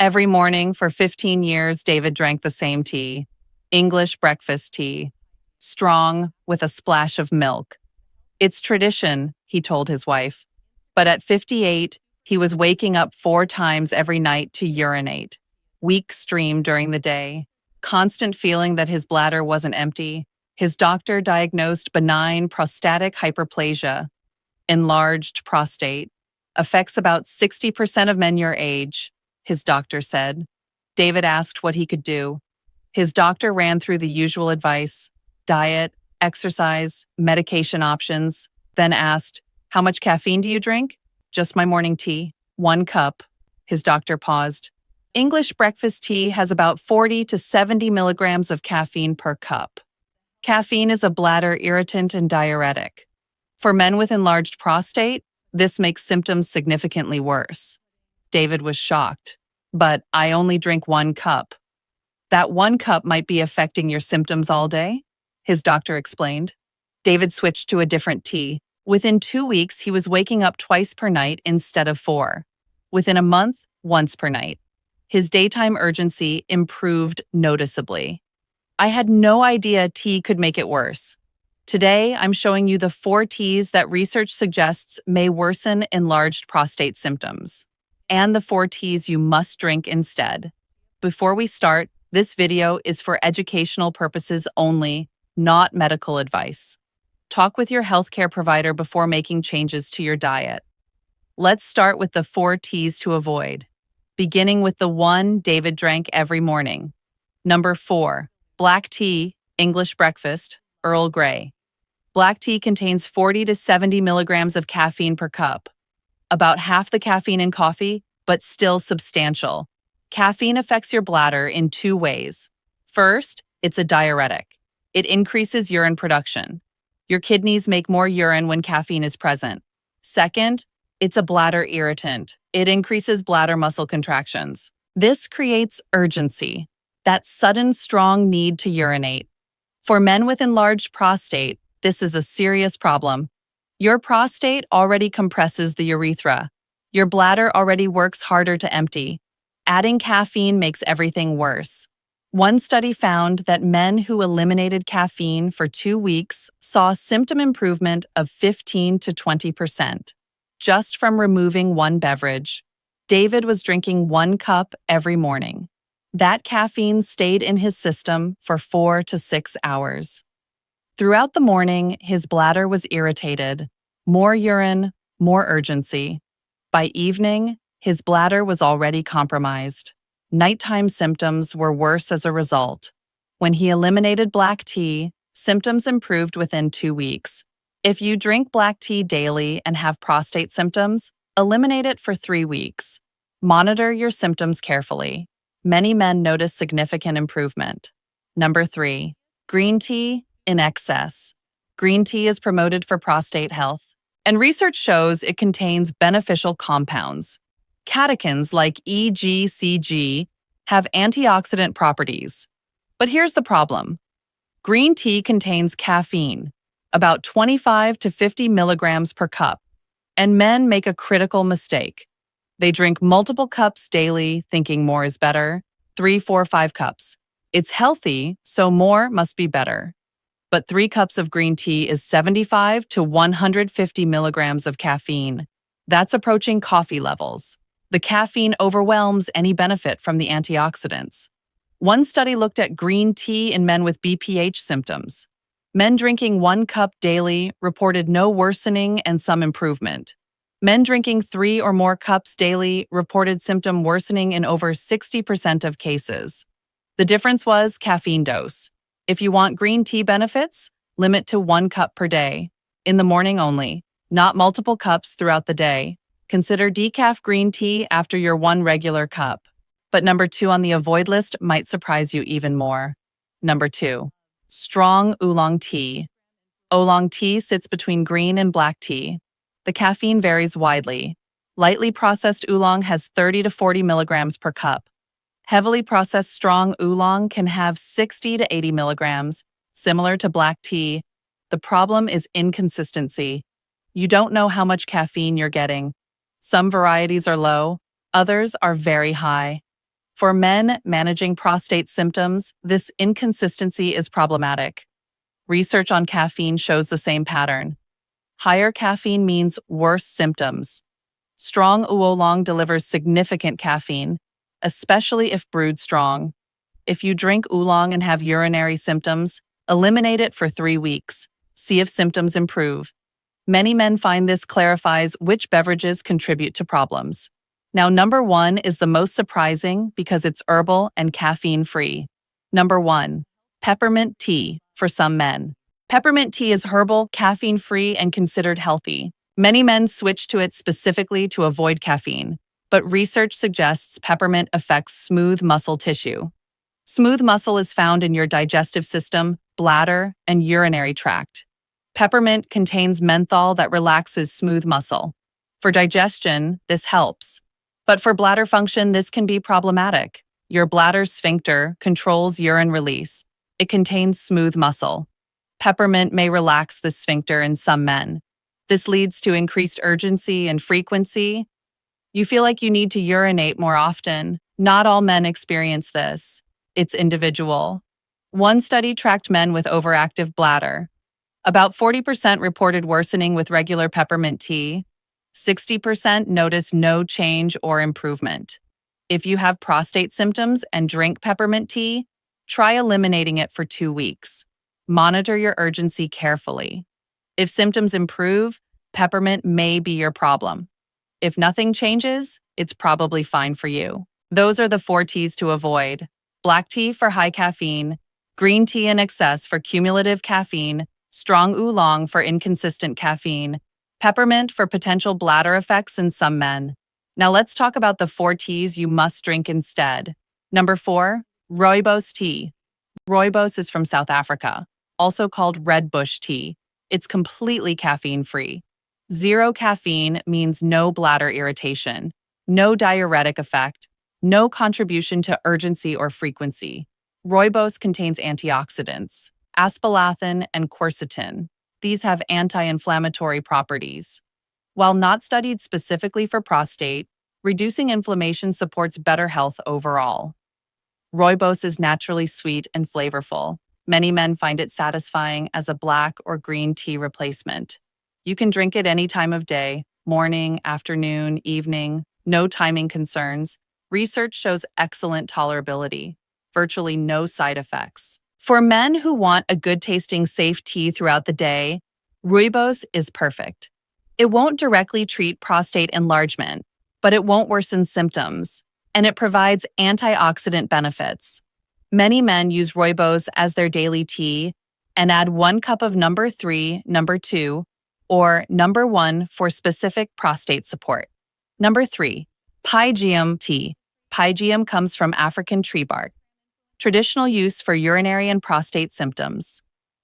Every morning for 15 years, David drank the same tea, English breakfast tea, strong with a splash of milk. It's tradition, he told his wife. But at 58, he was waking up 4 times every night to urinate. Weak stream during the day, constant feeling that his bladder wasn't empty. His doctor diagnosed benign prostatic hyperplasia, enlarged prostate, affects about 60% of men your age, his doctor said. David asked what he could do. His doctor ran through the usual advice: diet, exercise, medication options, then asked, "How much caffeine do you drink?" "Just my morning tea, 1 cup." His doctor paused. English breakfast tea has about 40 to 70 milligrams of caffeine per cup. Caffeine is a bladder irritant and diuretic. For men with enlarged prostate, this makes symptoms significantly worse. David was shocked. "But I only drink 1 cup." "That 1 cup might be affecting your symptoms all day," his doctor explained. David switched to a different tea. Within 2 weeks, he was waking up twice per night instead of 4. Within a month, once per night. His daytime urgency improved noticeably. "I had no idea tea could make it worse." Today, I'm showing you the 4 teas that research suggests may worsen enlarged prostate symptoms, and the 4 teas you must drink instead. Before we start, this video is for educational purposes only, not medical advice. Talk with your healthcare provider before making changes to your diet. Let's start with the 4 teas to avoid, beginning with the one David drank every morning. Number 4, black tea, English breakfast, Earl Grey. Black tea contains 40 to 70 milligrams of caffeine per cup, about half the caffeine in coffee, but still substantial. Caffeine affects your bladder in 2 ways. First, it's a diuretic. It increases urine production. Your kidneys make more urine when caffeine is present. Second, it's a bladder irritant. It increases bladder muscle contractions. This creates urgency, that sudden, strong need to urinate. For men with enlarged prostate, this is a serious problem. Your prostate already compresses the urethra. Your bladder already works harder to empty. Adding caffeine makes everything worse. One study found that men who eliminated caffeine for 2 weeks saw symptom improvement of 15 to 20%, just from removing 1 beverage. David was drinking 1 cup every morning. That caffeine stayed in his system for 4 to 6 hours. Throughout the morning, his bladder was irritated. More urine, more urgency. By evening, his bladder was already compromised. Nighttime symptoms were worse as a result. When he eliminated black tea, symptoms improved within 2 weeks. If you drink black tea daily and have prostate symptoms, eliminate it for 3 weeks. Monitor your symptoms carefully. Many men notice significant improvement. Number 3, green tea in excess. Green tea is promoted for prostate health, and research shows it contains beneficial compounds. Catechins like EGCG have antioxidant properties. But here's the problem. Green tea contains caffeine, about 25 to 50 milligrams per cup, and men make a critical mistake. They drink multiple cups daily, thinking more is better. 3, 4, 5 cups. It's healthy, so more must be better. But 3 cups of green tea is 75 to 150 milligrams of caffeine. That's approaching coffee levels. The caffeine overwhelms any benefit from the antioxidants. One study looked at green tea in men with BPH symptoms. Men drinking 1 cup daily reported no worsening and some improvement. Men drinking 3 or more cups daily reported symptom worsening in over 60% of cases. The difference was caffeine dose. If you want green tea benefits, limit to 1 cup per day, in the morning only, not multiple cups throughout the day. Consider decaf green tea after your 1 regular cup. But number 2 on the avoid list might surprise you even more. Number 2, strong oolong tea. Oolong tea sits between green and black tea. The caffeine varies widely. Lightly processed oolong has 30 to 40 milligrams per cup. Heavily processed strong oolong can have 60 to 80 milligrams, similar to black tea. The problem is inconsistency. You don't know how much caffeine you're getting. Some varieties are low, others are very high. For men managing prostate symptoms, this inconsistency is problematic. Research on caffeine shows the same pattern. Higher caffeine means worse symptoms. Strong oolong delivers significant caffeine, especially if brewed strong. If you drink oolong and have urinary symptoms, eliminate it for 3 weeks. See if symptoms improve. Many men find this clarifies which beverages contribute to problems. Now, number 1 is the most surprising because it's herbal and caffeine-free. Number 1, peppermint tea for some men. Peppermint tea is herbal, caffeine-free, and considered healthy. Many men switch to it specifically to avoid caffeine, but research suggests peppermint affects smooth muscle tissue. Smooth muscle is found in your digestive system, bladder, and urinary tract. Peppermint contains menthol that relaxes smooth muscle. For digestion, this helps. But for bladder function, this can be problematic. Your bladder sphincter controls urine release. It contains smooth muscle. Peppermint may relax the sphincter in some men. This leads to increased urgency and frequency. You feel like you need to urinate more often. Not all men experience this. It's individual. One study tracked men with overactive bladder. About 40% reported worsening with regular peppermint tea. 60% noticed no change or improvement. If you have prostate symptoms and drink peppermint tea, try eliminating it for 2 weeks. Monitor your urgency carefully. If symptoms improve, peppermint may be your problem. If nothing changes, it's probably fine for you. Those are the 4 teas to avoid. Black tea for high caffeine, green tea in excess for cumulative caffeine, strong oolong for inconsistent caffeine, peppermint for potential bladder effects in some men. Now let's talk about the 4 teas you must drink instead. Number 4, rooibos tea. Rooibos is from South Africa, also called red bush tea. It's completely caffeine-free. 0 caffeine means no bladder irritation, no diuretic effect, no contribution to urgency or frequency. Rooibos contains antioxidants, aspalathin and quercetin. These have anti-inflammatory properties. While not studied specifically for prostate, reducing inflammation supports better health overall. Rooibos is naturally sweet and flavorful. Many men find it satisfying as a black or green tea replacement. You can drink it any time of day, morning, afternoon, evening, no timing concerns. Research shows excellent tolerability, virtually no side effects. For men who want a good-tasting, safe tea throughout the day, rooibos is perfect. It won't directly treat prostate enlargement, but it won't worsen symptoms, and it provides antioxidant benefits. Many men use rooibos as their daily tea and add 1 cup of number 3, number 2, or number 1 for specific prostate support. Number 3, pygeum tea. Pygeum comes from African tree bark. Traditional use for urinary and prostate symptoms.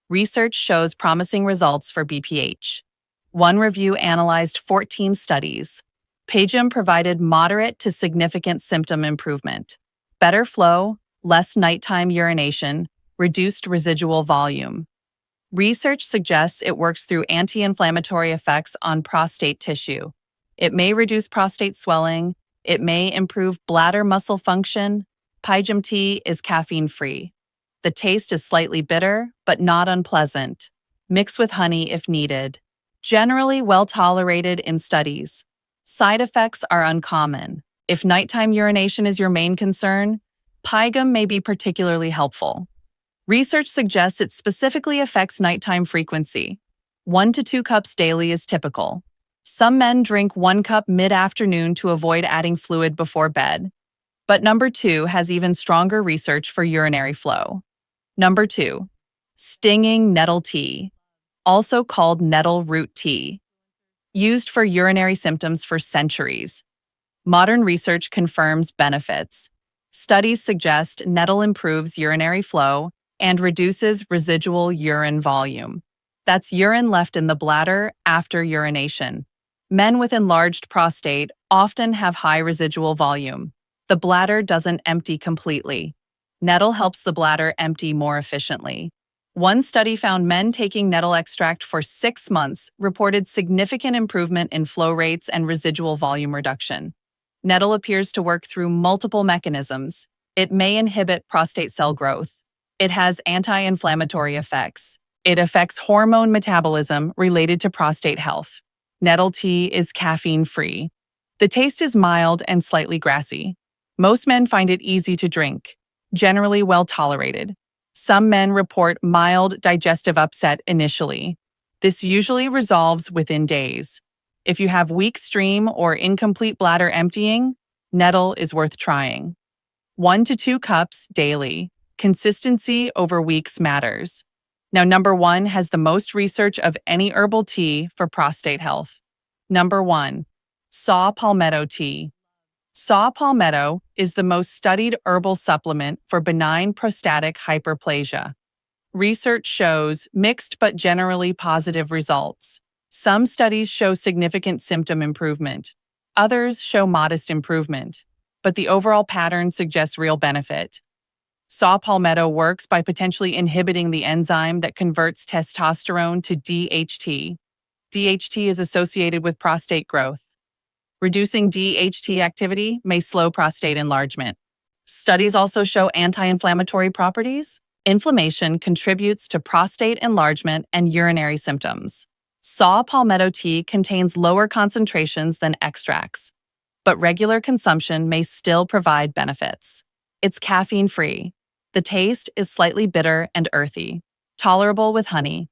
Research shows promising results for BPH. One review analyzed 14 studies. Pygeum provided moderate to significant symptom improvement, better flow, less nighttime urination, reduced residual volume. Research suggests it works through anti-inflammatory effects on prostate tissue. It may reduce prostate swelling. It may improve bladder muscle function. Pygeum tea is caffeine-free. The taste is slightly bitter, but not unpleasant. Mix with honey if needed. Generally well tolerated in studies. Side effects are uncommon. If nighttime urination is your main concern, pygeum may be particularly helpful. Research suggests it specifically affects nighttime frequency. 1 to 2 cups daily is typical. Some men drink 1 cup mid-afternoon to avoid adding fluid before bed. But number 2 has even stronger research for urinary flow. Number 2, stinging nettle tea, also called nettle root tea. Used for urinary symptoms for centuries. Modern research confirms benefits. Studies suggest nettle improves urinary flow and reduces residual urine volume. That's urine left in the bladder after urination. Men with enlarged prostate often have high residual volume. The bladder doesn't empty completely. Nettle helps the bladder empty more efficiently. One study found men taking nettle extract for 6 months reported significant improvement in flow rates and residual volume reduction. Nettle appears to work through multiple mechanisms, It may inhibit prostate cell growth. It has anti-inflammatory effects. It affects hormone metabolism related to prostate health. Nettle tea is caffeine-free. The taste is mild and slightly grassy. Most men find it easy to drink, generally well tolerated. Some men report mild digestive upset initially. This usually resolves within days. If you have weak stream or incomplete bladder emptying, nettle is worth trying. 1 to 2 cups daily. Consistency over weeks matters. Now, number 1 has the most research of any herbal tea for prostate health. Number 1, saw palmetto tea. Saw palmetto is the most studied herbal supplement for benign prostatic hyperplasia. Research shows mixed but generally positive results. Some studies show significant symptom improvement. Others show modest improvement, but the overall pattern suggests real benefit. Saw palmetto works by potentially inhibiting the enzyme that converts testosterone to DHT. DHT is associated with prostate growth. Reducing DHT activity may slow prostate enlargement. Studies also show anti-inflammatory properties. Inflammation contributes to prostate enlargement and urinary symptoms. Saw palmetto tea contains lower concentrations than extracts, but regular consumption may still provide benefits. It's caffeine-free. The taste is slightly bitter and earthy, tolerable with honey.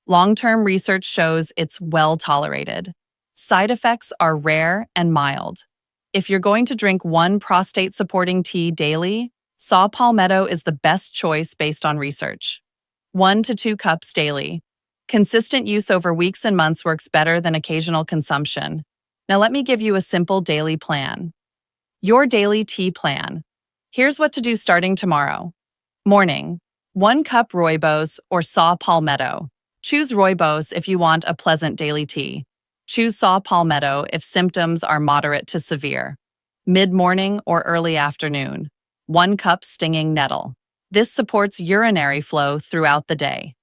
Long-term research shows it's well tolerated. Side effects are rare and mild. If you're going to drink one prostate-supporting tea daily, saw palmetto is the best choice based on research. 1 to 2 cups daily. Consistent use over weeks and months works better than occasional consumption. Now let me give you a simple daily plan. Your daily tea plan. Here's what to do starting tomorrow. Morning. 1 cup rooibos or saw palmetto. Choose rooibos if you want a pleasant daily tea. Choose saw palmetto if symptoms are moderate to severe. Mid-morning or early afternoon. 1 cup stinging nettle. This supports urinary flow throughout the day.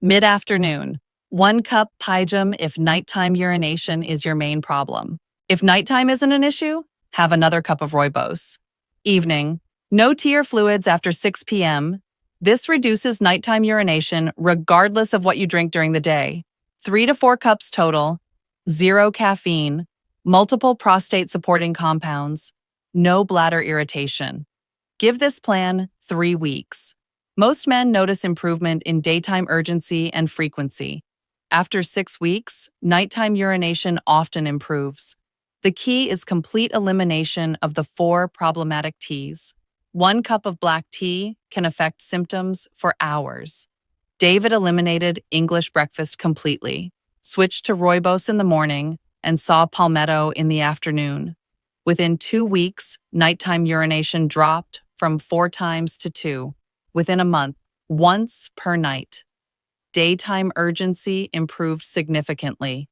Mid-afternoon. 1 cup pyjum if nighttime urination is your main problem. If nighttime isn't an issue, have another cup of rooibos. Evening. No tea or fluids after 6 p.m. This reduces nighttime urination regardless of what you drink during the day. 3 to 4 cups total. 0 caffeine. Multiple prostate-supporting compounds. No bladder irritation. Give this plan 3 weeks. Most men notice improvement in daytime urgency and frequency. After 6 weeks, nighttime urination often improves. The key is complete elimination of the 4 problematic teas. 1 cup of black tea can affect symptoms for hours. David eliminated English breakfast completely, switched to rooibos in the morning, and saw palmetto in the afternoon. Within 2 weeks, nighttime urination dropped from 4 times to 2. Within a month, once per night. Daytime urgency improved significantly.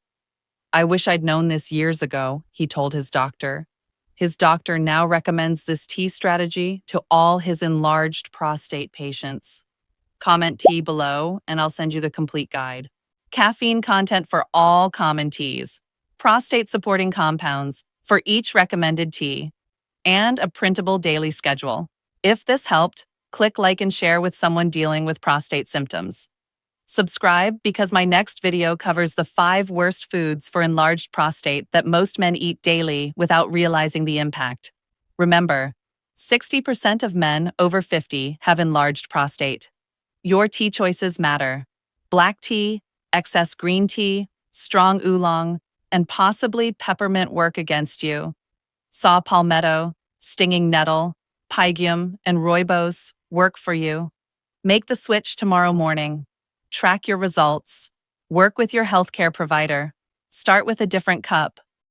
I wish I'd known this years ago, he told his doctor. His doctor now recommends this tea strategy to all his enlarged prostate patients. Comment tea below, and I'll send you the complete guide. Caffeine content for all common teas, prostate-supporting compounds for each recommended tea, and a printable daily schedule. If this helped, click like and share with someone dealing with prostate symptoms. Subscribe because my next video covers the 5 worst foods for enlarged prostate that most men eat daily without realizing the impact. Remember, 60% of men over 50 have enlarged prostate. Your tea choices matter. Black tea, excess green tea, strong oolong, and possibly peppermint work against you. Saw palmetto, stinging nettle, pygium, and rooibos work for you. Make the switch tomorrow morning. Track your results. Work with your healthcare provider. Start with a different cup.